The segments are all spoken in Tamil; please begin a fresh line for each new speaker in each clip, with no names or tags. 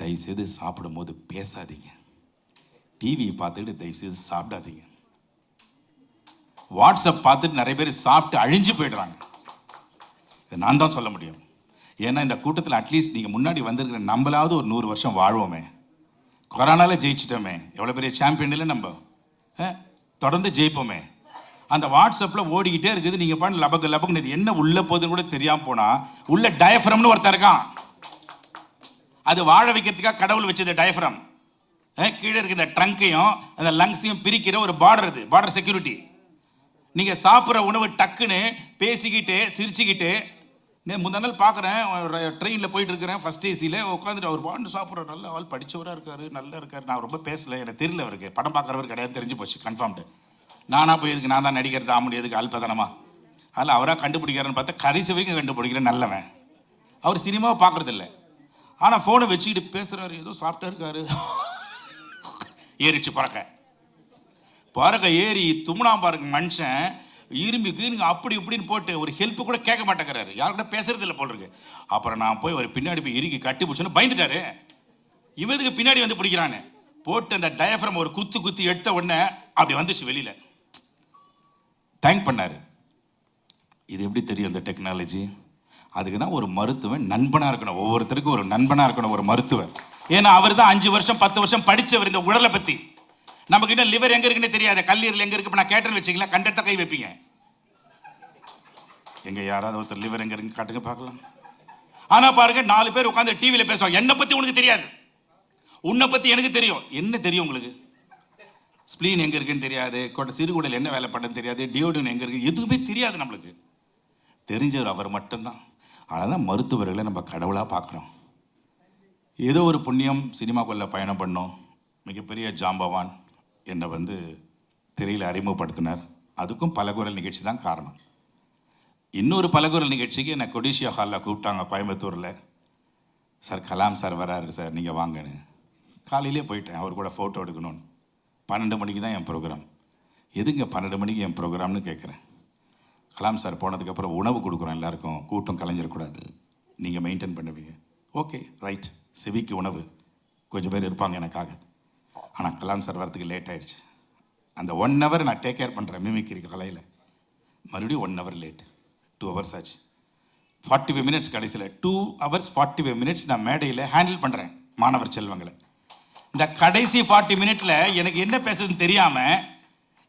தயவுசெய்து சாப்பிடும்போது பேசாதீங்க. டிவி பார்த்துட்டு தயவுசெய்து சாப்பிடாதீங்க. வாட்ஸ்அப் பார்த்துட்டு நிறைய பேர் சாப்பிட்டு அழிஞ்சு போயிடுறாங்க. இதை நான் தான் சொல்ல முடியும். ஏன்னா இந்த கூட்டத்தில் அட்லீஸ்ட் நீங்கள் முன்னாடி வந்திருக்கிற நம்மளாவது ஒரு 100 வருஷம் வாழ்வோமே. கொரோனாவில் ஜெயிச்சிட்டோமே, எவ்வளோ பெரிய சாம்பியன் இல்லை நம்ம, தொடர்ந்து ஜெயிப்போமே. அந்த வாட்ஸ்அப்பில் ஓடிக்கிட்டே இருக்குது. நீங்கள் பாட்டு லபக்கு லபக்குன்னு இது என்ன உள்ளே போகுதுன்னு கூட தெரியாமல் போனால் உள்ள டயஃப்ரம்னு ஒருத்தர் இருக்கான். அது வாழ வைக்கிறதுக்காக கடவுள் வச்சது டயஃப்ரம். கீழே இருக்கிற ட்ரங்கையும் அந்த லங்ஸையும் பிரிக்கிற ஒரு பார்டர், இது பார்டர் செக்யூரிட்டி. நீங்கள் சாப்பிட்ற உணவு டக்குன்னு பேசிக்கிட்டு சிரிச்சுக்கிட்டு, முந்தா நாள் பார்க்குறேன், ட்ரெயினில் போயிட்டு இருக்கிறேன், ஃபஸ்ட் ஏசியில் உட்காந்துட்டு அவர் பாண்டு சாப்பிட்ற நல்ல ஆள், படித்தவராக இருக்கார், நல்லா இருக்கார். நான் ரொம்ப பேசலை, எனக்கு தெரியல, அவருக்கு படம் பார்க்குறவர் கிடையாது, தெரிஞ்சு போச்சு கன்ஃபார்ம்டு. நானாக போயிருக்கு, நான் தான் நடிக்கிறது முடியாதுக்கு அல்பதனமா. அதில் அவராக கண்டுபிடிக்கிறான்னு பார்த்தா கடைசி வரைக்கும் கண்டுபிடிக்கிறேன் நல்லவன். அவர் சினிமாவை பார்க்குறதில்ல, ஆனால் ஃபோனை வச்சுக்கிட்டு பேசுகிறாரு, ஏதோ சாப்பிட்டா இருக்காரு. ஏறிச்சு பறக்க ஏறி தும்னா பாருங்க மனுஷன், இரும்பி கீருங்க அப்படி இப்படின்னு போட்டு ஒரு ஹெல்ப் கூட கேட்க மாட்டேங்கிறாரு, யாருக்கிட்ட பேசுறது இல்லை போல் இருக்கு. அப்புறம் நான் போய் ஒரு பின்னாடி போய் இறுக்கி கட்டி பிடிச்சோன்னு பயந்துட்டாரு. இவதுக்கு பின்னாடி வந்து பிடிக்கிறான்னு போட்டு அந்த டயஃப்ரம் ஒரு குத்தி எடுத்த உடனே அப்படி வந்துச்சு வெளியில. தேங்க் பண்ணாரு. இது எப்படி தெரியும் இந்த டெக்னாலஜி? அதுக்கு தான் ஒரு மருத்துவன் நண்பனா இருக்கணும். ஒவ்வொருத்தருக்கும் ஒரு நண்பனா இருக்கணும் ஒரு மருத்துவர். ஏன்னா அவர் தான் 5 வருஷம் 10 வருஷம் படிச்சவர் இந்த உடலை பத்தி. நமக்கு இன்னும் லிவர் எங்க இருக்குன்னு தெரியாது, கல்லீரல் எங்க இருக்கு. நான் கேட்டேன்னு வச்சுங்களா, கண்டத்த கை வைப்பீங்க. எங்க யாராவது ஒருத்தர் லிவர் எங்க இருக்கு காட்டுங்க பார்க்கலாம். ஆனா பாருங்க, 4 பேர் உட்காந்து டிவியில பேசுவாங்க. என்னை பத்தி உனக்கு தெரியாது, உன்னை பத்தி எனக்கு தெரியும். என்ன தெரியும் உங்களுக்கு? ஸ்பிளீன் எங்க இருக்குன்னு தெரியாது, சிறுகுடல் என்ன வேலை பண்ணுன்னு தெரியாது, டியோடின் எங்க இருக்கு, எதுவுமே தெரியாது நம்மளுக்கு. தெரிஞ்சவர் அவர் மட்டும்தான். அதனால மருத்துவர்களை நம்ம கடவுளாக பார்க்குறோம். ஏதோ ஒரு புண்ணியம் சினிமாக்குள்ள பயணம் பண்ணோம். மிகப்பெரிய ஜாம்பவான் என்னை வந்து திரையில் அறிமுகப்படுத்தினார். அதுக்கும் பலகுரல் நிகழ்ச்சி தான் காரணம். இன்னொரு பலகுரல் நிகழ்ச்சிக்கு என்னை கொடிஷியா ஹாலில் கூப்பிட்டாங்க கோயம்புத்தூரில். சார் கலாம் சார் வராரு சார், நீங்கள் வாங்கன்னு. காலையிலே போயிட்டேன் அவர் கூட ஃபோட்டோ எடுக்கணும்னு. 12 மணிக்கு தான் என் ப்ரோக்ராம். எதுங்க 12 மணிக்கு என் ப்ரோக்ராம்னு கேட்குறேன். கலாம் சார் போனதுக்கப்புறம் உணவு கொடுக்குறோம் எல்லாருக்கும், கூட்டம் கலைஞ்சிடக்கூடாது, நீங்கள் மெயின்டைன் பண்ணுவீங்க. Okay right. செவிக்கு உணவு கொஞ்சம் பேர் இருப்பாங்க எனக்காக. ஆனால் கலாம் சார் வரதுக்கு லேட் ஆகிடுச்சு. அந்த 1 hour நான் டேக் கேர் பண்ணுறேன் மிமிக்ரி கலையில். மறுபடியும் 1 hour லேட், 2 hours ஆச்சு. 45 minutes கடைசியில் 2 hours 45 minutes நான் மேடையில் ஹேண்டில் பண்ணுறேன் மாணவர் செல்வங்களை. இந்த கடைசி 40 minutes எனக்கு என்ன பேசுறதுன்னு தெரியாமல்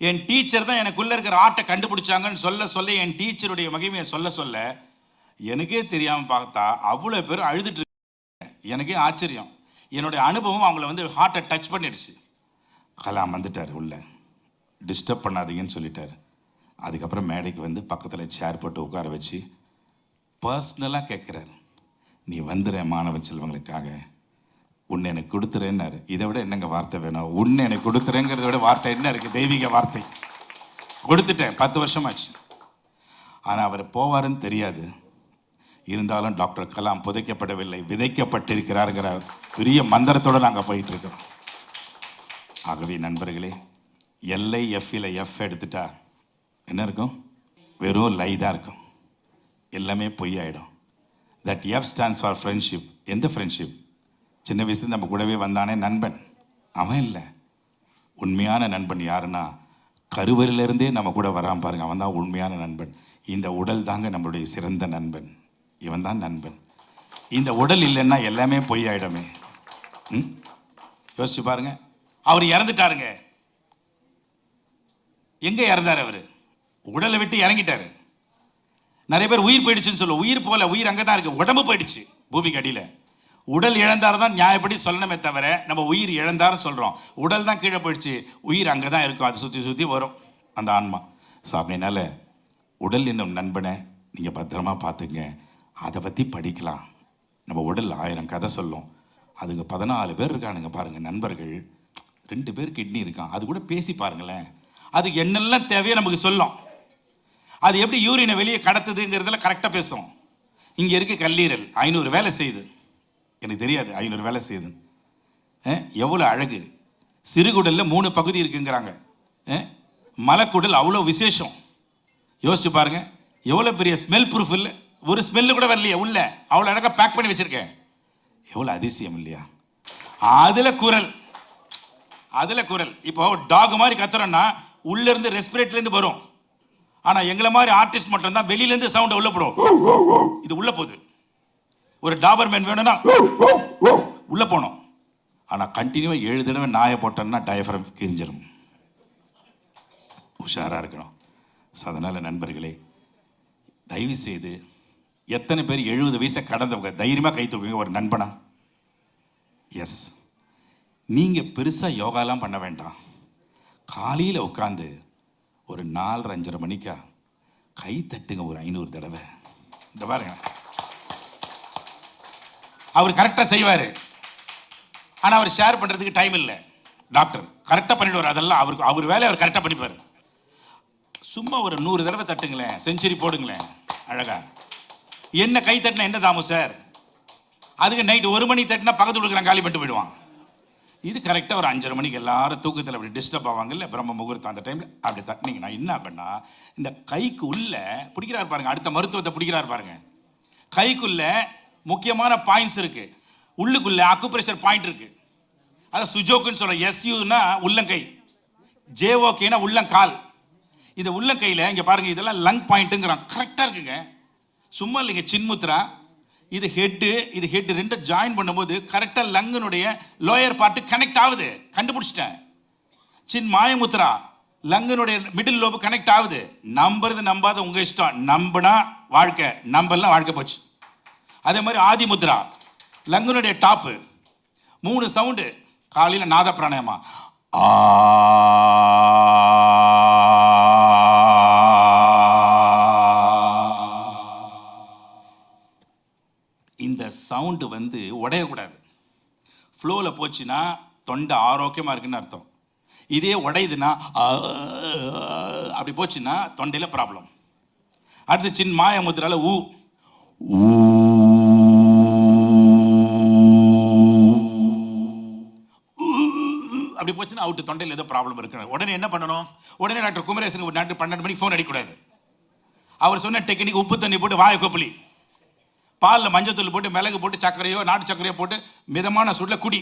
என் டீச்சர் தான் எனக்குள்ளே இருக்கிற ஆட்டை கண்டுபிடிச்சாங்கன்னு சொல்ல என் டீச்சருடைய மகிமையை சொல்ல எனக்கே தெரியாமல் பார்த்தா அவ்வளோ பேர் அழுதுட்டு. எனக்கே ஆச்சரியம். என்னுடைய அனுபவம் அவங்கள வந்து ஹார்ட்டை டச் பண்ணிடுச்சு. கலாம் வந்துட்டார், உள்ள டிஸ்டர்ப் பண்ணாதீங்கன்னு சொல்லிட்டார். அதுக்கப்புறம் மேடைக்கு வந்து பக்கத்தில் சேர் போட்டு உட்கார வச்சு பர்சனலாக கேட்குறாரு, நீ வந்துடுற மாணவ செல்வங்களுக்காக, உன்னை எனக்கு கொடுத்துறேன்னாரு. இதை விட என்னங்க வார்த்தை வேணும்? உன்னை எனக்கு கொடுத்துறேங்கிறத விட வார்த்தை என்ன இருக்குது? தெய்வீக வார்த்தை. கொடுத்துட்டேன், 10 வருஷமாச்சு. ஆனால் அவர் போவாருன்னு தெரியாது. இருந்தாலும் டாக்டர் கலாம் புதைக்கப்படவில்லை, விதைக்கப்பட்டிருக்கிறாருங்கிற பெரிய மந்திரத்தோடு நாங்கள் போயிட்டு இருக்கிறோம். ஆகவே நண்பர்களே, LIF எஃப் எடுத்துட்டா என்ன இருக்கும்? வெறும் லை தான் இருக்கும், எல்லாமே பொய்யாயிடும். That F stands for friendship. எந்த ஃப்ரெண்ட்ஷிப்? சின்ன வயசுல நம்ம கூடவே வந்தானே நண்பன், அவன் இல்லை. உண்மையான நண்பன் யாருன்னா கருவறையிலிருந்தே நம்ம கூட வரான் பாருங்க, அவன் தான் உண்மையான நண்பன். இந்த உடல் தாங்க நம்மளுடைய சிறந்த நண்பன். இவன் தான் நண்பன். இந்த உடல் இல்லைன்னா எல்லாமே பொய் ஆயிடுமே. யோசிச்சு பாருங்க. அவர் இறந்துட்டாருங்க. எங்க இறந்தாரு? அவரு உடலை விட்டு இறங்கிட்டாரு. நிறைய பேர் உயிர் போயிடுச்சுன்னு சொல்லுவோம். உயிர் போல, உயிர் அங்கதான் இருக்கு, உடம்பு போயிடுச்சு பூமிக்கு அடியில. உடல் இழந்தார் தான் நியாயப்படி சொல்லணுமே தவிர நம்ம உயிர் இழந்தாரும் சொல்றோம். உடல் தான் கீழே போயிடுச்சு, உயிர் அங்கதான் இருக்கும், அது சுத்தி சுத்தி வரும் அந்த ஆன்மா. ஸோ அதனால உடல் என்னும் நண்பனை நீங்க பத்திரமா பார்த்துங்க. அதை பற்றி படிக்கலாம். நம்ம உடல் 1000 கதை சொல்லும். அதுங்க 14 பேர் இருக்கானுங்க பாருங்க நண்பர்கள். 2 பேர் கிட்னி இருக்கான், அது கூட பேசி பாருங்களேன். அது என்னெல்லாம் தேவையோ நமக்கு சொல்லும். அது எப்படி யூரினை வெளியே கடத்துதுங்கிறதுல கரெக்டாக பேசும். இங்கே இருக்க கல்லீரல் 500 வேலை செய்யுது, எனக்கு தெரியாது 500 வேலை செய்யுது. எவ்வளோ அழகு. சிறுகுடலில் 3 பகுதி இருக்குங்கிறாங்க. மலக்குடல் அவ்வளோ விசேஷம். யோசிச்சு பாருங்க, எவ்வளோ பெரிய ஸ்மெல் ப்ரூஃப். இல்லை ஒரு ஸ்மெல்லு கூட வரலையே உள்ள, அவ்வளோ அழகாக பேக் பண்ணி வச்சிருக்கேன். எவ்வளோ அதிசயம் இல்லையா? அதுல குரல். இப்போ டாக் மாதிரி கத்துறோம்னா உள்ள இருந்து ரெஸ்பிரேட்டர்ல இருந்து வரும். ஆனா எங்களை மாதிரி ஆர்டிஸ்ட் மட்டும் தான் வெளியில இருந்து சவுண்ட் உள்ள போடும். இது உள்ள போகுது. ஒரு டாபர்மேன் வேணும்னா உள்ள போனோம். ஆனா கண்டினியூவா 7 தடவை நாயை போட்டோம்னா டயஃப்ரம் கிரிஞ்சிடும். உஷாரா இருக்கணும். அதனால நண்பர்களே, தயவு செய்து எத்தனை பேர் 70 வயசை கடந்தவங்க தைரியமா கை தூக்குங்க ஒரு நண்பனா? எஸ். நீங்க பெருசா யோகாலாம் பண்ண வேண்டாம். காலையில உட்காந்து ஒரு 4:30 மணிக்கா கை தட்டுங்க ஒரு 500 தடவை. இந்த பாருங்க, அவர் கரெக்டா செய்வாரு. ஆனா அவர் ஷேர் பண்றதுக்கு டைம் இல்லை. டாக்டர் கரெக்டா பண்ணிடுவார். அதெல்லாம் அவருக்கு அவர் வேலையை அவர் கரெக்டா பண்ணிப்பாரு. சும்மா ஒரு 100 தடவை தட்டுங்களேன், செஞ்சுரி போடுங்களேன் அழகா. என்ன கை தட்டினா என்ன தாமு சார்? அதுக்கு நைட் 1 மணி தட்டினா பக்கத்து கொடுக்குறாங்க, காலி பண்ணிட்டு போயிடுவான். இது கரெக்டாக ஒரு 5:30 மணிக்கு எல்லாரும் தூக்கத்தில் அப்படி டிஸ்டர்ப் ஆவாங்கல்ல, பிரம்ம முகூர்த்தம் அந்த டைமில் அப்படி தட்டினீங்கன்னா என்ன பண்ணா, இந்த கைக்கு உள்ள பிடிக்கிறாரு பாருங்க, அடுத்த மருத்துவத்தை பிடிக்கிறாரு பாருங்க. கைக்குள்ள முக்கியமான பாயிண்ட்ஸ் இருக்கு. உள்ளுக்குள்ள அக்குப்ரெஷர் பாயிண்ட் இருக்கு. அதை சுஜோக்குன்னு சொல்றோம். எஸ்யூனா உள்ளங்கை, ஜேஓகேனா உள்ளங்கால். இந்த உள்ளங்கையில் இங்கே பாருங்க, இதெல்லாம் லங் பாயிண்ட்டுங்கிறான். கரெக்டாக இருக்குங்க, சும்மா இல்லைங்க. சின்முத்ரா, இது ஹெட் ரெண்டு ஜாயின் பண்ணும்போது கரெக்டாக லங்கனுடைய லோயர் பார்ட் கனெக்ட் ஆகுது. கண்டுபிடிச்சிட்டேன். சின் மாயமுத்ரா, லங்கனுடைய மிடில் லோபு கனெக்ட் ஆகுது. நம்புறது நம்பாத உங்க இஷ்டம். நம்பினா வாழ்க்கை, நம்பலாம் வாழ்க்கை போச்சு. அதே மாதிரி ஆதி முத்ரா, லங்கனுடைய டாப்பு. 3 சவுண்டு காலையில் நாத பிராணாயமா. இந்த சவுண்டு வந்து உடையக்கூடாது. ஃப்ளோவில் போச்சுன்னா தொண்டை ஆரோக்கியமாக இருக்குன்னு அர்த்தம். இதே உடையுதுன்னா அப்படி போச்சுன்னா தொண்டையில் ப்ராப்ளம். அடுத்து சின் மாய முத்திரால ஊ அப்படி போச்சுன்னா அவுட்டு, தொண்டையில் ஏதோ ப்ராப்ளம் இருக்கு. உடனே என்ன பண்ணணும்? உடனே டாக்டர் குமரேசனுக்கு ஒரு 12 மணிக்கு ஃபோன் அடிக்கக்கூடாது. அவர் சொன்ன டெக்னிக் உப்பு தண்ணி போட்டு வாயை கொப்பளி, பாலில் மஞ்சத்தூள் போட்டு மிளகு போட்டு சர்க்கரையோ நாட்டு சர்க்கரையோ போட்டு மிதமான சூடில் குடி.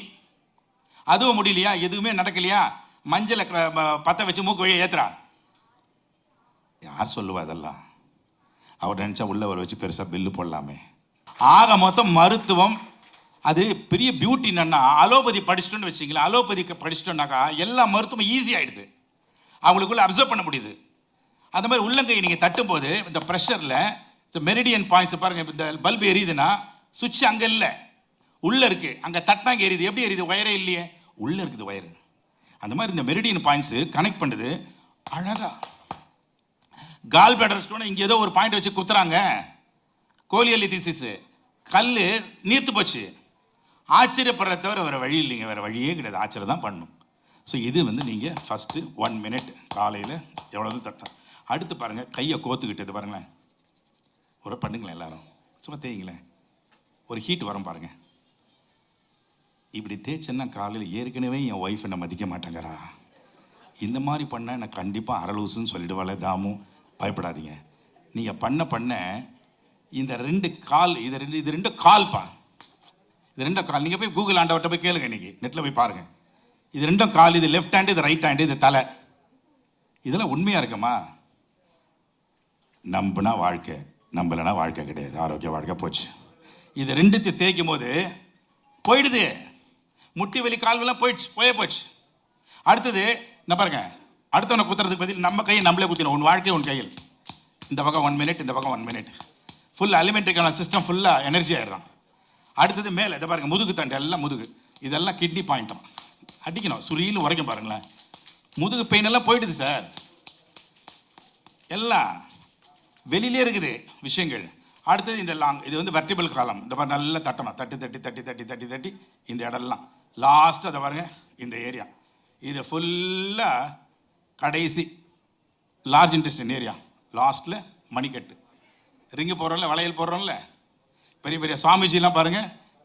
அதுவும் முடியலையா, எதுவுமே நடக்கலையா, மஞ்சளை பற்ற வச்சு மூக்கு வழியை ஏத்துறா. யார் சொல்லுவா அதெல்லாம்? அவர் நினைச்சா உள்ள வர வச்சு பெருசா பில்லு போடலாமே. ஆக மொத்தம் மருத்துவம் அது பெரிய பியூட்டி. என்னன்னா அலோபதி படிச்சுட்டோன்னு வச்சிங்களேன், அலோபதி படிச்சுட்டோம்னாக்கா எல்லா மருத்துவம் ஈஸி ஆயிடுது, அவங்களுக்குள்ள அப்சர்வ் பண்ண முடியுது. அந்த மாதிரி உள்ளங்கை நீங்க தட்டும் போது இந்த ப்ரெஷர்ல மெரிடியன் பாயிண்ட்ஸ் பாருங்க. இந்த பல்பு எரியுதுன்னா சுவிட்ச் அங்க இல்ல, உள்ள இருக்கு. அங்க தட்டினா எரியுது. எப்படி எரியுது? வயரே இல்லையே, உள்ள இருக்குது வயர். அந்த மாதிரி இந்த மெரிடியன் பாயிண்ட்ஸ் கனெக்ட் பண்ணுது அழகா. கால் பேடர் ஸ்டோன் இங்க ஏதோ ஒரு பாயிண்ட் வச்சு குத்துறாங்க. கோலியலிதிசிஸ், கல் நீர்த்து போச்சு. ஆச்சரியப்படுறத தவிர வேற வழி இல்லைங்க, வேற வழியே கிடையாது. ஆச்சரியம் தான் பண்ணணும். ஸோ இது வந்து நீங்க ஃபர்ஸ்ட் 1 மினிட் காலையில் எவ்வளவு தட்டம். அடுத்து பாருங்க, கையை கோத்துக்கிட்டது பாருங்களேன், ஒரு பண்ணுங்களேன் எல்லாரும், சும்மா தேய்ங்களேன். ஒரு ஹீட் வரும் பாருங்க. இப்படி தேய்ச்சேன்னா காலையில் ஏற்கனவே என் ஒய்ஃப் என்னை மதிக்க மாட்டேங்கிறா, இந்த மாதிரி பண்ண எனக்கு கண்டிப்பாக அரலூசுன்னு சொல்லிடுவாள். தாமு பயப்படாதீங்க. நீங்கள் பண்ண இந்த 2 கால், இது 2 கால்ப்பா, இது 2 கால். நீங்கள் போய் கூகுள் ஆண்டவர்கிட்ட போய் கேளுங்க, இன்னைக்கு நெட்டில் போய் பாருங்க. இது 2 கால், இது லெஃப்ட் ஹேண்டு, இது ரைட் ஹேண்டு, இது தலை. இதெல்லாம் உண்மையாக இருக்குமா? நம்பினா வாழ்க்கை, நம்பலைன்னா வாழ்க்கை கிடையாது. ஆரோக்கிய வாழ்க்கை போச்சு. இது 2 தேய்க்கும் போது போயிடுது. முட்டி வலி கால் எல்லாம் போச்சு. அடுத்தது என்ன பாருங்க, அடுத்தவனை குத்துறதுக்கு பதில் நம்ம கையை நம்மளே குத்தினோம். உன் வாழ்க்கை உன் கையில். இந்த பக்கம் 1 மினிட், இந்த பக்கம் 1 மினிட். ஃபுல் அலிமெண்ட்ரிக்கான சிஸ்டம் ஃபுல்லாக எனர்ஜி ஆயிடுறான். அடுத்தது மேலே இதை பாருங்க, முதுகு தண்டு எல்லாம் முதுகு, இதெல்லாம் கிட்னி பாயிண்ட்டும் அடிக்கணும். சுரியில் உரைக்கும் பாருங்களேன். முதுகு பெயின் எல்லாம் போயிடுது சார், எல்லாம் வெளியிலே இருக்குது விஷயங்கள். அடுத்தது இந்த லாங், இது வந்து வெர்டிபிள் காலம். இந்த மாதிரி நல்லா தட்டணும், தட்டி இந்த இடம்லாம். லாஸ்ட் அதை பாருங்க, இந்த ஏரியா, இது ஃபுல்லாக கடைசி லார்ஜ் இன்டெஸ்டைன் ஏரியா. லாஸ்ட்ல மணிக்கட்டு, ரிங்கு போடுறோம்ல, வளையல் போடுறோம்ல, பெரிய பெரிய சுவாமிஜிலாம் பாருங்க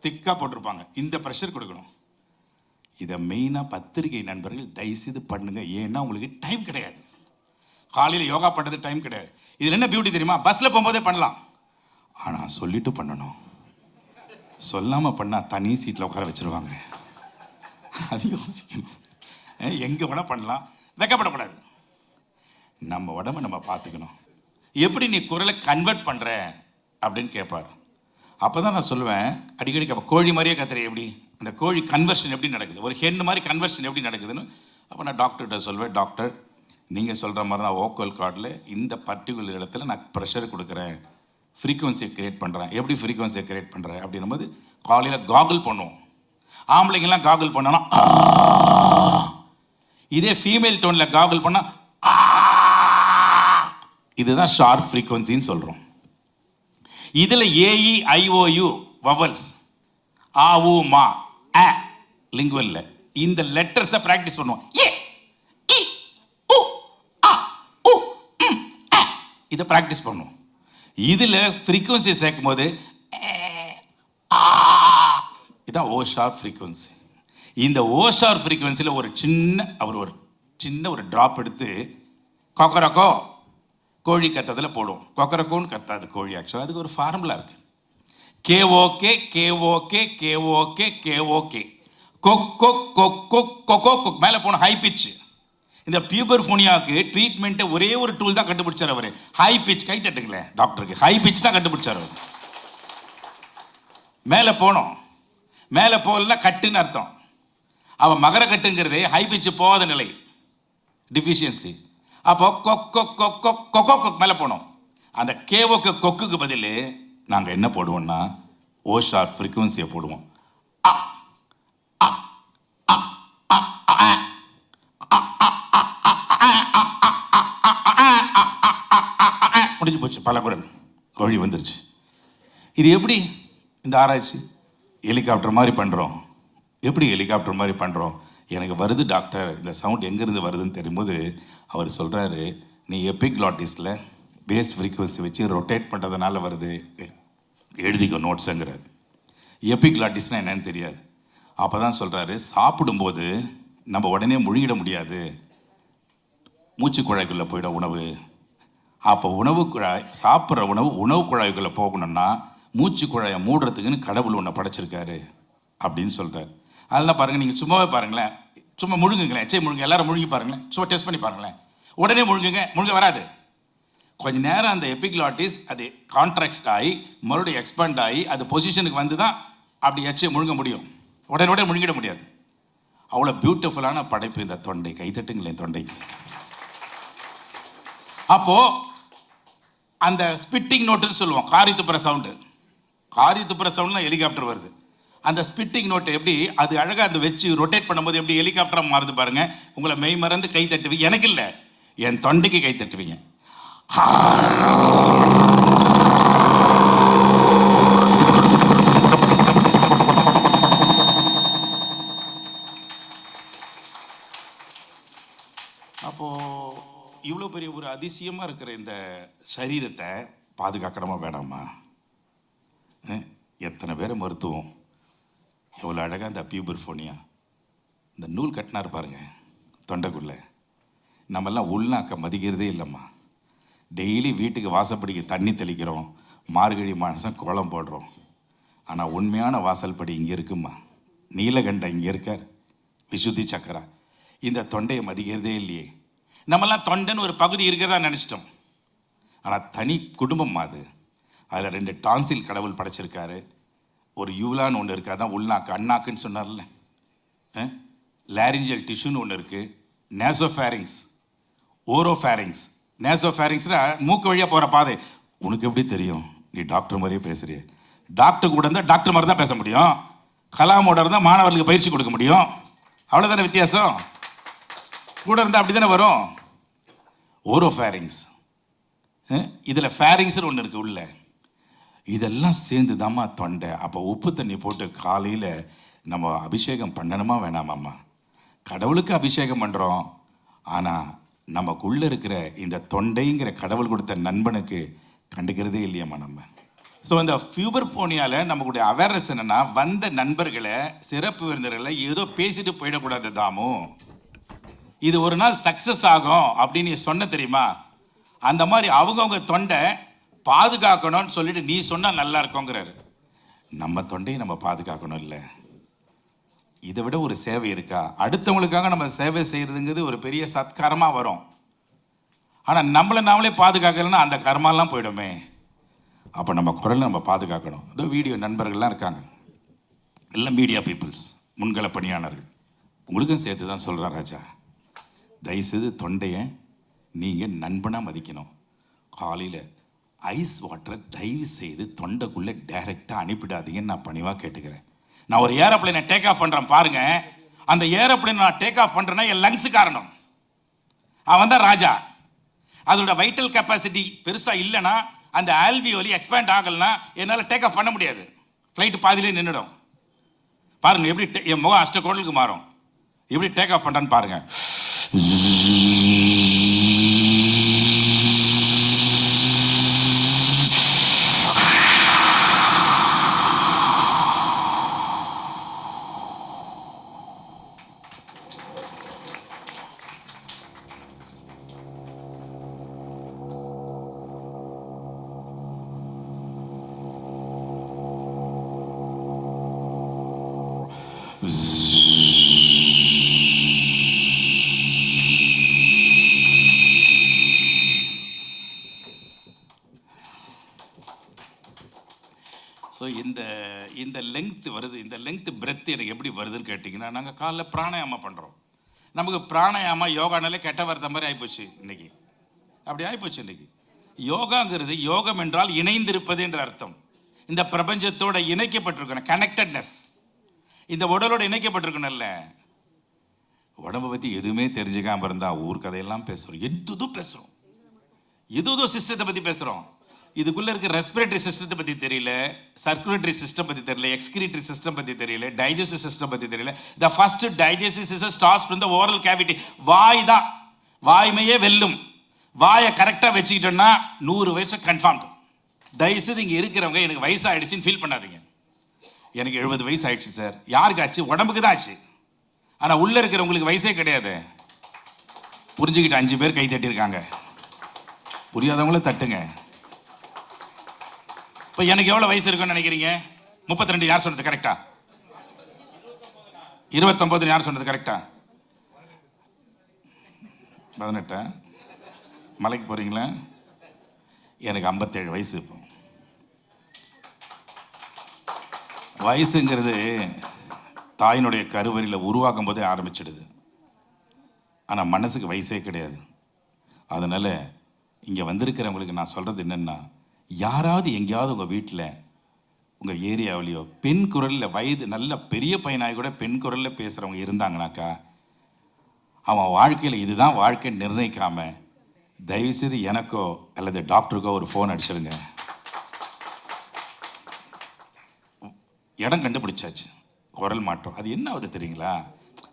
திக்கா போட்டிருப்பாங்க. இந்த ப்ரெஷர் கொடுக்கணும். இதை மெயினாக பத்திரிகை நண்பர்கள் தயவுசெய்து பண்ணுங்க. ஏன்னா உங்களுக்கு டைம் கிடையாது, காலையில் யோகா பண்ணுறது டைம் கிடையாது. இதில் என்ன பியூட்டி தெரியுமா? பஸ்ஸில் போகும்போதே பண்ணலாம், ஆனால் சொல்லிட்டு பண்ணணும். சொல்லாமல் பண்ணால் தனி சீட்டில் உட்கார வச்சிருவாங்க. அது யோசிக்கணும். எங்கே வேணால் பண்ணலாம், வெக்கப்படக்கூடாது. நம்ம உடம்பை நம்ம பார்த்துக்கணும். எப்படி நீ குரலை கன்வெர்ட் பண்ணுற அப்படின்னு கேட்பார். அப்போ தான் நான் சொல்லுவேன், அடிக்கடி கேட்பேன், கோழி மாதிரியே கத்துற எப்படி, அந்த கோழி கன்வர்ஷன் எப்படி நடக்குது, ஒரு ஹென் மாதிரி கன்வர்ஷன் எப்படி நடக்குதுன்னு. அப்போ நான் டாக்டர்கிட்ட சொல்வேன், டாக்டர் நீங்கள் சொல்கிற மாதிரி தான் வோக்கல் கார்டில் இந்த பர்டிகுலர் இடத்துல நான் ப்ரெஷர் கொடுக்குறேன், ஃப்ரீக்குவன்சியை க்ரியேட் பண்ணுறேன். எப்படி ஃப்ரீக்குவன்சியை க்ரியேட் பண்ணுறேன் அப்படின்னும் போது காலையில் காகுல் பண்ணுவோம். ஆம்பளைங்கெல்லாம் காகுல் பண்ணோன்னா, இதே ஃபீமேல் டோனில் காகுல் பண்ணால் இதுதான் ஷார்ப் ஃப்ரீக்குவன்சின்னு சொல்கிறோம். இதில் AEIOU வவல்ஸ், ஆ ஊ மா அ லிங்குவல்ல இந்த லெட்டர்ஸை ப்ராக்டிஸ் பண்ணுவோம். இதை ப்ராக்டிஸ் பண்ணுவோம். இதில் ஃப்ரீக்குவன்சி சேர்க்கும் போது இதான் ஓ ஷார்ப் ஃப்ரீக்குவன்சி. இந்த ஓ ஷார்ப் ஃப்ரீக்குவன்சியில் ஒரு சின்ன ஒரு ட்ராப் எடுத்து கொக்கரக்கோ கோழி கத்ததில் போடுவோம். கொக்கரக்கோன்னு கத்தாது கோழி. ஆக்சுவலாக அதுக்கு ஒரு ஃபார்முலா இருக்குது. KOK KOK KOK KOK kho kho kho kho kho kho கொக் மேலே போன ஹை பிச். இந்த பியூபர்ஃபோனியாவுக்கு ட்ரீட்மெண்ட்டை ஒரே ஒரு டூல் தான் கண்டுபிடிச்சார் அவர், ஹை பிச். கை தட்டுங்களேன் டாக்டருக்கு, ஹை பிச் தான் கண்டுபிடிச்சார் அவர். மேலே போனோம், மேலே போகலாம் கட்டுன்னு அர்த்தம். அவன் மகர கட்டுங்கிறது ஹை பிச்சு போகாத நிலை, டிஃபிஷியன்சி. அப்போ கொக்கோ கொக்கோ கொக்கோ கொக் மேலே போனோம். அந்த கேவோக்கு கொக்குக்கு பதில் நாங்கள் என்ன போடுவோம்னா ஓ ஷார்ப் ஃப்ரீக்குவன்சியை போடுவோம். முடிஞ்சு போச்சு, பல குரல் கோழி வந்துருச்சு. இது எப்படி இந்த ஆராய்ச்சி? ஹெலிகாப்டர் மாதிரி பண்ணுறோம். எப்படி ஹெலிகாப்டர் மாதிரி பண்ணுறோம்? எனக்கு வருது டாக்டர், இந்த சவுண்ட் எங்கேருந்து வருதுன்னு தெரியும்போது அவர் சொல்கிறாரு, நீ எபிக்ளாட்டிஸில் பேஸ் ஃப்ரீக்குவன்சி வச்சு ரொட்டேட் பண்ணுறதுனால வருது, எழுதிக்கோ நோட்ஸுங்கிறார். எபிக்ளாட்டிஸ்னால் என்னன்னு தெரியாது. அப்போ தான் சொல்கிறாரு, சாப்பிடும்போது நம்ம உடனே முழுகிட முடியாது, மூச்சு குழாய்க்குள்ளே போயிடும் உணவு. அப்போ உணவு குழாய், சாப்பிட்ற உணவு குழாய்க்குள்ளே போகணும்னா மூச்சு குழாயை மூடுறதுக்குன்னு கடவுள் ஒன்று படைச்சிருக்காரு அப்படின்னு சொல்கிறார். அதெல்லாம் பாருங்கள், நீங்கள் சும்மாவே பாருங்களேன், சும்மா முழுங்குங்களேன், சரி முழுங்க, எல்லாரும் முழுங்கி பாருங்களேன், சும்மா டெஸ்ட் பண்ணி பாருங்களேன். உடனே முழுங்க வராது. கொஞ்ச நேரம் அந்த எபிக்ளாட்டிஸ் அது கான்ட்ராக்ட் ஆகி மறுபடியும் எக்ஸ்பேண்ட் ஆகி அது பொசிஷனுக்கு வந்து தான் அப்படி எச்சை முழுங்க முடியும். உடனே முழுங்கிட முடியாது. அவ்வளோ பியூட்டிஃபுல்லான படைப்பு இந்த தொண்டை. கைத்தட்டுங்களேன் தொண்டைக்கு. அப்போ அந்த ஸ்பிட்டிங் நோட்டுன்னு சொல்லுவோம், காரி துப்புற சவுண்டு. காரி துப்புற சவுண்ட்லாம் ஹெலிகாப்டர் வருது. அந்த ஸ்பிட்டிங் நோட்டு எப்படி அது அழகாக அந்த வச்சு ரொட்டேட் பண்ணும்போது எப்படி ஹெலிகாப்டராக மாறுது பாருங்க. உங்களை மெய் மறந்து கை தட்டுவீங்க. எனக்கு இல்லை, என் தொண்டைக்கு கை தட்டுவீங்க. அப்போ இவ்வளோ பெரிய ஒரு அதிசயமாக இருக்கிற இந்த சரீரத்தை பாதுகாக்கணுமா வேணாமா? எத்தனை பேரை மருத்துவம் எவ்வளோ அழகாக இந்த பியூபர்ஃபோனியா இந்த நூல் கட்டினார் பாருங்க தொண்டைக்குள்ளே. நம்மெல்லாம் உள்நாக்க மதிக்கிறதே இல்லைம்மா. டெய்லி வீட்டுக்கு வாசப்படிக்கு தண்ணி தெளிக்கிறோம், மார்கழி மாதம் கோலம் போடுறோம். ஆனால் உண்மையான வாசல் படி இங்கே இருக்குமா. நீலகண்டம் இங்கே இருக்கார், விசுத்தி சக்கரா. இந்த தொண்டையை மதிக்கிறதே இல்லையே. நம்மெல்லாம் தொண்டைன்னு ஒரு பகுதி இருக்கிறதா நினச்சிட்டோம். ஆனால் தனி குடும்பம் அது. அதில் 2 டான்சில் கடவுள் படைச்சிருக்காரு. ஒரு யூலான்னு ஒன்று இருக்குது, அதான் உள்நாக்கு, அண்ணாக்குன்னு சொன்னார்ல. லாரிஞ்சல் டிஷ்யூன்னு ஒன்று இருக்குது, நேசோஃபேரிங்ஸ், ஓரோஃபேரிங்ஸ். நேசோஃபேரிங்ஸ்னா மூக்கு வழியாக போகிற பாதை. உனக்கு எப்படி தெரியும்? நீ டாக்டர் மாதிரியே பேசுறிய. டாக்டர் கூட இருந்தால் டாக்டர் மாதிரி தான் பேச முடியும், கலாமோட இருந்தால் மாணவர்களுக்கு பயிற்சி கொடுக்க முடியும். அவ்வளோதானே வித்தியாசம். கூட இருந்தால் அப்படி தானே வரும். ஓரோஃபேரிங்ஸ், இதில் ஃபேரிங்ஸ்னு ஒன்று இருக்குது உள்ள. இதெல்லாம் சேர்ந்து தாம்மா தொண்டை. அப்போ உப்பு தண்ணி போட்டு காலையில் நம்ம அபிஷேகம் பண்ணணுமா வேணாமாம்மா? கடவுளுக்கு அபிஷேகம் பண்ணுறோம், ஆனால் நமக்குள்ளே இருக்கிற இந்த தொண்டைங்கிற கடவுள் கொடுத்த நண்பனுக்கு கண்டுக்கிறதே இல்லையம்மா நம்ம. ஸோ இந்த பியூபர்ஃபோனியாவில் நமக்குடைய அவேர்னஸ் என்னென்னா, வந்த நண்பர்களை, சிறப்பு விருந்தினர்களை ஏதோ பேசிட்டு போயிடக்கூடாது தாமு. இது ஒரு நாள் சக்ஸஸ் ஆகும் அப்படின்னு நீ சொன்ன தெரியுமா? அந்த மாதிரி அவங்கவுங்க தொண்டை பாதுகாக்கணும்னு சொல்லிட்டு நீ சொன்னால் நல்லா இருக்கோங்கிறாரு. நம்ம தொண்டையை நம்ம பாதுகாக்கணும் இல்லை, இதை விட ஒரு சேவை இருக்கா? அடுத்தவங்களுக்காக நம்ம சேவை செய்கிறதுங்கிறது ஒரு பெரிய சத்காரமாக வரும். ஆனால் நம்மளை நாமளே பாதுகாக்கலைன்னா அந்த கர்மாலாம் போயிடுமே. அப்போ நம்ம குரலை நம்ம பாதுகாக்கணும். அதோ வீடியோ நண்பர்கள்லாம் இருக்காங்க, எல்லாம் மீடியா பீப்புள்ஸ், முன்கள பணியாளர்கள். உங்களுக்கும் சேர்த்து தான் சொல்கிறேன் ராஜா, தயவுசெய்து தொண்டையை நீங்கள் நண்பனாக மதிக்கணும். காலையில் ஐஸ் வாட்டரை தயவு செய்து தொண்டைக்குள்ளே டைரெக்டாக அனுப்பிடாதீங்கன்னு நான் பணிவாக கேட்டுக்கிறேன். நான் ஒரு ஏரோப்ளைனை டேக் ஆஃப் பண்ணுறேன் பாருங்க, அந்த ஏரோப்ளைன் நான் டேக் ஆஃப் பண்ணுறேன்னா என் லங்ஸு காரணம். அவன் தான் ராஜா. அதோட வைட்டல் கெப்பாசிட்டி பெருசாக இல்லைன்னா, அந்த ஆல்வியோலி எக்ஸ்பேண்ட் ஆகலைன்னா என்னால் டேக் ஆஃப் பண்ண முடியாது. ஃப்ளைட்டு பாதியிலே நின்றுடும். பாருங்க எப்படி என் முகம் அஷ்டகோடலுக்கு மாறும். எப்படி டேக் ஆஃப் பண்ணுறான்னு பாருங்க. ஸோ இந்த லெங்க்த் வருது, இந்த லெங்க்த் பிரெத் எனக்கு எப்படி வருதுன்னு கேட்டிங்கன்னா, நாங்கள் காலைல பிராணாயாமம் பண்ணுறோம். நமக்கு பிராணாயாமம் யோகானாலே கெட்ட வார்த்தை மாதிரி ஆகிப்போச்சு இன்னைக்கு. அப்படி ஆகிப்போச்சு இன்னைக்கு. யோகாங்கிறது, யோகம் என்றால் இணைந்திருப்பது என்ற அர்த்தம். இந்த பிரபஞ்சத்தோட இணைக்கப்பட்டிருக்கணும், கனெக்டட்னஸ். இந்த உடலோட இணைக்கப்பட்டிருக்கணும்ல. உடம்பை பற்றி எதுவுமே தெரிஞ்சுக்காம இருந்தால் ஊர் கதையெல்லாம் பேசுகிறோம், எதுவும் பேசுகிறோம், எதோ சிஸ்டத்தை பற்றி பேசுகிறோம். இதுக்குள்ளே இருக்க ரெஸ்பிரேட்டரி சிஸ்டத்தை பற்றி தெரியல, சர்க்குலேட்டரி சிஸ்டம் பற்றி தெரியல, எக்ஸ்கிரீட்டரி சிஸ்டம் பற்றி தெரியல, டைஜஸ்டிவ் சிஸ்டம் பற்றி தெரியல. The first digestive system starts from the oral cavity. வாய் தான், வாய்மையே வெல்லும். வாயை கரெக்டாக வச்சுக்கிட்டோம்னா 100 வயசு கன்ஃபார்ம். தயவுசெய்து இங்கே இருக்கிறவங்க எனக்கு வயசாகிடுச்சின்னு ஃபீல் பண்ணாதீங்க. எனக்கு 70 வயசு ஆயிடுச்சு சார். யாருக்கு ஆச்சு? உடம்புக்கு தான் ஆச்சு. ஆனால் உள்ளே இருக்கிறவங்களுக்கு வயசே கிடையாது. புரிஞ்சுக்கிட்டு 5 பேர் கை தட்டியிருக்காங்க. புரியாதவங்களும் தட்டுங்க. இப்போ எனக்கு எவ்வளோ வயசு இருக்குன்னு நினைக்கிறீங்க? 32 யார் சொன்னது கரெக்டா? 29 யார் சொன்னது கரெக்டா? 18 மலைக்கு போகிறீங்களா? எனக்கு 57 வயசு. இப்போ வயசுங்கிறது தாயினுடைய கருவறையில் உருவாக்கும் போதே ஆரம்பிச்சிடுது. ஆனால் மனசுக்கு வயசே கிடையாது. அதனால் இங்கே வந்திருக்கிறவங்களுக்கு நான் சொல்கிறது என்னென்னா, யாராவது எங்கேயாவது உங்கள் வீட்டில், உங்கள் ஏரியாவிலையோ பெண் குரலில், வயது நல்ல பெரிய பையனாகி கூட பெண் குரலில் பேசுகிறவங்க இருந்தாங்கனாக்கா, அவன் வாழ்க்கையில் இதுதான் வாழ்க்கைன்னு நிர்ணயிக்காமல் தயவுசெய்து எனக்கோ அல்லது டாக்டருக்கோ ஒரு ஃபோன் அடிச்சிடுங்க. இடம் கண்டுபிடிச்சாச்சு, குரல் மாற்றம். அது என்ன ஆகுது தெரியுங்களா?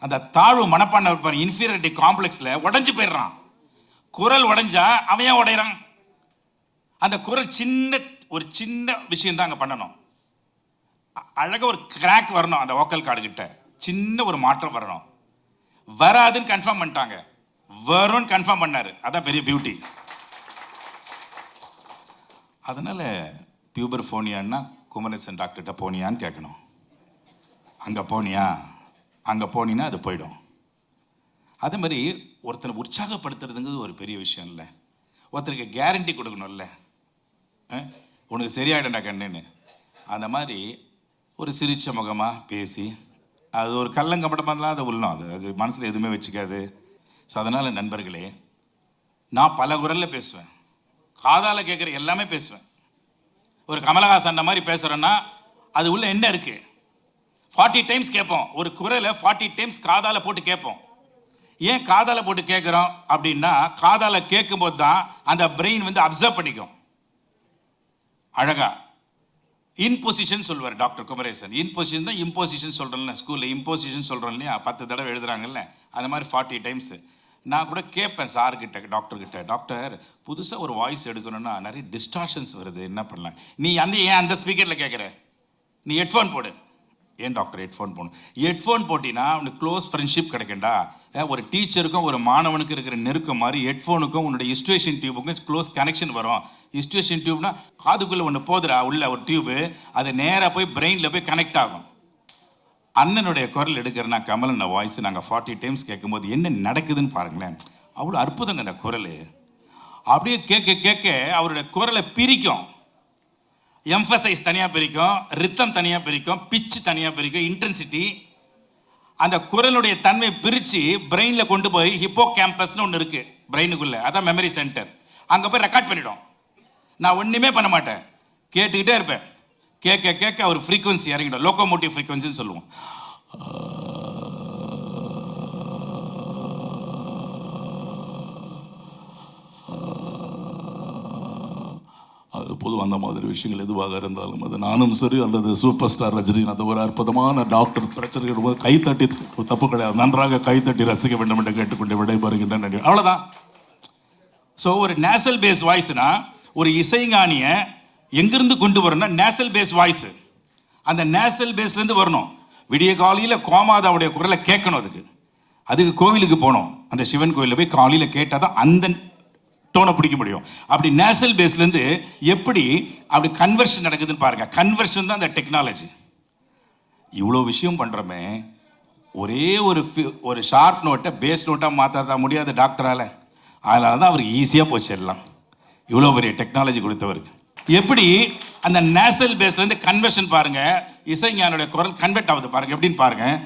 அந்த தாழ்வு மனப்பான்மை இருப்பார், இன்ஃபீரியாரிட்டி காம்ப்ளெக்ஸில் உடஞ்சி போயிடுறான். குரல் உடைஞ்சா அவன் ஏன் உடையிறான்? அந்த குரல் ஒரு சின்ன விஷயம் தான் அங்கே பண்ணணும். அழகாக ஒரு கிராக் வரணும் அந்த வோக்கல் கார்டு கிட்ட, சின்ன ஒரு மாற்றம் வரணும். வராதுன்னு கன்ஃபார்ம் பண்ணிட்டாங்க, வரும்னு கன்ஃபார்ம் பண்ணாரு. அதான் பெரிய பியூட்டி. அதனால பியூபர் ஃபோனியான்னா குமரேசன் டாக்டர்கிட்ட போனியான்னு கேட்கணும். அங்கே போனியா, அங்கே போனீங்கன்னா அது போயிடும். அதே மாதிரி ஒருத்தனை உற்சாகப்படுத்துறதுங்கிறது ஒரு பெரிய விஷயம் இல்லை. ஒருத்தருக்கு கேரண்டி கொடுக்கணும்ல, உனக்கு சரியாயிடண்டா கண்ணுன்னு. அந்த மாதிரி ஒரு சிரிச்ச முகமாக பேசி, அது ஒரு கள்ளங்கப்பட்டமாக அதை உள்ளணும். அது மனசில் எதுவுமே வச்சுக்காது. ஸோ அதனால் நண்பர்களே, நான் பல குரலில் பேசுவேன், காதால் கேட்குற எல்லாமே பேசுவேன். ஒரு கமலஹாசன் மாதிரி பேசுகிறேன்னா அது உள்ள என்ன இருக்குது? 40 டைம்ஸ் கேட்போம். ஒரு குரலை 40 டைம்ஸ் காதால் போட்டு கேட்போம். ஏன் காதால் போட்டு கேட்குறோம் அப்படின்னா, காதால் கேட்கும்போது தான் அந்த பிரெயின் வந்து அப்சர்வ் பண்ணிக்கும். அழகா இன்பொசிஷன் சொல்லுவார் டாக்டர் குமரேசன். இன்பொசிஷன் தான் இம்போசிஷன் சொல்கிறேன்ல, ஸ்கூலில் இம்போசிஷன் சொல்கிறோம் இல்லையா, 10 தடவை எழுதுறாங்கல்ல, அந்த மாதிரி 40 டைம்ஸ். நான் கூட கேட்பேன் சார்கிட்ட, டாக்டர்கிட்ட, டாக்டர் புதுசாக ஒரு வாய்ஸ் எடுக்கணும்னா நிறைய டிஸ்டார்ஷன்ஸ் வருது, என்ன பண்ணலாம்? நீ ஏன் அந்த ஸ்பீக்கரில் கேட்குற? நீ ஹெட்ஃபோன் போடு. ஏன் டாக்டர் ஹெட்ஃபோன் போடணும்? ஹெட்ஃபோன் போட்டினா உனக்கு க்ளோஸ் ஃப்ரெண்ட்ஷிப் கிடைக்கண்டா. ஒரு டீச்சருக்கும் ஒரு மாணவனுக்கு இருக்கிற நெருக்கம் மாதிரி ஹெட்ஃபோனுக்கும் உன்னோட இஸ்டுவேஷன் டியூபுக்கும் க்ளோஸ் கனெக்ஷன் வரும். இஸ்டுவேஷன் டியூப்னா காதுக்குள்ளே ஒன்று போதுடா, உள்ள ஒரு டியூபு, அது நேராக போய் பிரெயினில் போய் கனெக்ட் ஆகும். அண்ணனுடைய குரல் எடுக்கிறனா கமலன் வாய்ஸ் நாங்கள் 40 டைம்ஸ் கேட்கும்போது என்ன நடக்குதுன்னு பாருங்களேன். அவ்வளோ அற்புதங்க அந்த குரல். அப்படியே கேட்க கேட்க அவருடைய குரலை பிரிக்கும். எம்ஃபசைஸ் தனியாக பிரிக்கும், ரித்தம் தனியாக பிரிக்கும், பிச்சு தனியாக பிரிக்கும், இன்டென்சிட்டி. அந்த குரலுடைய தன்மை பிரித்து பிரெயினில் கொண்டு போய் ஹிப்போ கேம்பஸ்னு ஒன்று இருக்குது பிரெயினுக்குள்ளே, அதான் மெமரி சென்டர். அங்கே போய் ரெக்கார்ட் பண்ணிடும். நான் ஒன்றுமே பண்ண மாட்டேன், கேட்டுக்கிட்டே இருப்பேன். கேட்க கேட்க அவர் ஃப்ரீக்வன்சி இறங்கிடும். லோக்கோமோட்டிவ் ஃப்ரீக்வன்சின்னு சொல்லுவோம். அது பொதுவாக அந்த மாதிரி விஷயங்கள் எதுவாக இருந்தாலும் அது நானும் சரி அல்லது சூப்பர் ஸ்டார் ரஜினிகாந்த் ஒரு அற்புதமான டாக்டர் பிரச்சனை கைத்தட்டி, தப்பு கிடையாது, நன்றாக கைத்தட்டி ரசிக்க வேண்டும் என்று கேட்டுக்கொண்டு விடைபெறுகின்றன. அவ்வளோதான். ஸோ ஒரு நேசல் பேஸ் வாய்ஸ்னா ஒரு இசைஞானியை எங்கிருந்து கொண்டு வரணும்னா நேசல் பேஸ் வாய்ஸ். அந்த நேசல் பேஸ்லேருந்து வரணும். விடிய காலையில் கோமாதாவுடைய குரலை கேட்கணும். அதுக்கு கோவிலுக்கு போகணும். அந்த சிவன் கோயிலில் போய் காலையில் கேட்டால் தான் அந்த டோனை பிடிக்க முடியும். அப்படி நேசல் பேஸ்லேருந்து எப்படி அப்படி கன்வர்ஷன் நடக்குதுன்னு பாருங்கள். கன்வர்ஷன் தான் அந்த டெக்னாலஜி. இவ்வளோ விஷயம் பண்ணுறோமே, ஒரே ஒரு ஷார்ப் நோட்டை பேஸ் நோட்டாக மாற்றாத முடியாது டாக்டரால். அதனால தான் அவருக்கு ஈஸியாக போச்சிடலாம். இவ்வளோ பெரிய டெக்னாலஜி கொடுத்தவருக்கு. எப்படி அந்த நேசல் பேஸ்லேருந்து கன்வர்ஷன் பாருங்கள். இசைஞானுடைய குரல் கன்வெர்ட் ஆகுது பாருங்கள். எப்படின்னு பாருங்கள்.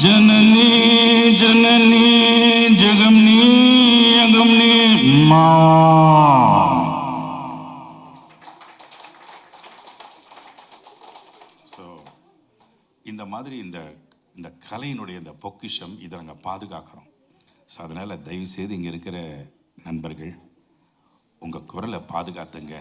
जननी जननी जगमनी अगमनी मा. ஸோ இந்த மாதிரி இந்த கலையினுடைய இந்த பொக்கிஷம் இதை நாங்கள் பாதுகாக்கிறோம். ஸோ அதனால் தயவுசெய்து இங்கே இருக்கிற நண்பர்கள் உங்கள் குரலை பாதுகாத்துங்க.